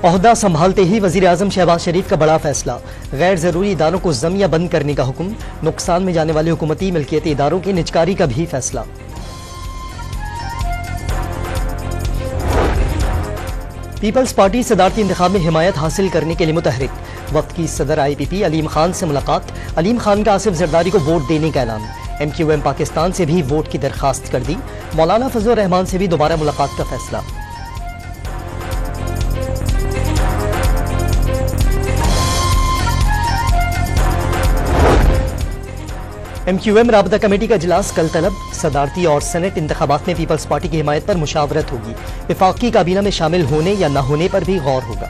ओहदा संभालते ही वजीर आजम शहबाज शरीफ का बड़ा फैसला, गैर जरूरी इदारों को जमिया बंद करने का हुक्म, नुकसान में जाने वाले हुकूमती मिल्कियती इदारों की निजकारी का भी फैसला। पीपल्स पार्टी सदारती इंतखाब में हिमायत हासिल करने के लिए मुतहरिक, वक्त की सदर IPP अलीम खान से मुलाकात, अलीम खान का आसिफ जरदारी को वोट देने का ऐलान। MQM पाकिस्तान से भी वोट की दरखास्त कर दी, मौलाना फजलुर रहमान से भी दोबारा मुलाकात का फैसला। MQM राबता कमेटी का इजलास कल तलब, सदारती और सेनेट इंतखाबात में पीपल्स पार्टी की हिमायत पर मुशावरत होगी, वफाकी काबीना में शामिल होने या न होने पर भी गौर होगा।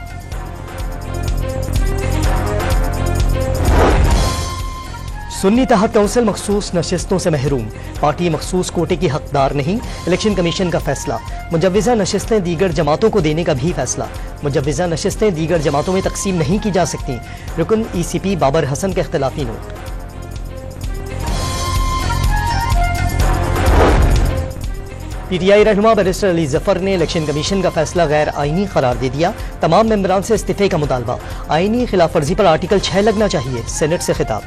सुन्नी तहत काउंसिल मखसूस नशिस्तों से महरूम, पार्टी मखसूस कोटे की हकदार नहीं, इलेक्शन कमीशन का फैसला। मुजव्विज़ा नशिस्तें दीगर जमातों को देने का भी फैसला, मुजव्विज़ा नशिस्तें दीगर जमातों में तकसीम नहीं की जा सकती, रुकन ECP बाबर हसन का इख्तिलाफी नोट। PTI रहनुमा बैरिस्टर अली जफर ने इलेक्शन कमीशन का फैसला गैर आईनी करार दे दिया, तमाम मेंबरान से इस्तीफे का मुतालबा, आईनी खिलाफ वर्जी पर आर्टिकल 6 लगना चाहिए, सेनेट से खिताब।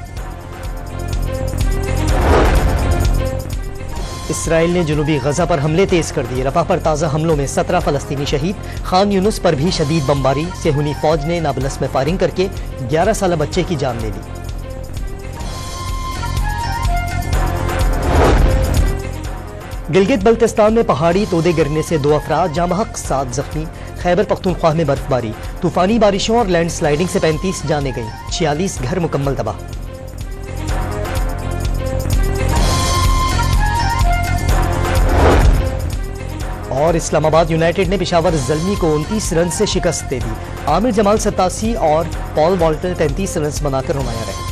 इसराइल ने जुनूबी गजा पर हमले तेज कर दिए, रफा पर ताज़ा हमलों में 17 फलस्तीनी शहीद, खान यूनुस पर भी शदीद बमबारी, सेहूनी फौज ने नाबलस में फायरिंग करके 11 साल बच्चे की जान ले ली। गिलगित बल्तिस्तान में पहाड़ी तोदे गिरने से 2 अफराद जाँ बहक, 7 जख्मी। खैबर पख्तूनख्वा में बर्फबारी, तूफानी बारिशों और लैंडस्लाइडिंग से 35 जानें गईं, 46 घर मुकम्मल तबाह। और इस्लामाबाद यूनाइटेड ने पेशावर ज़ल्मी को 29 रन से शिकस्त दे दी, आमिर जमाल 87 और पॉल वॉल्टर 33 रन बनाकर नुमाया रहे।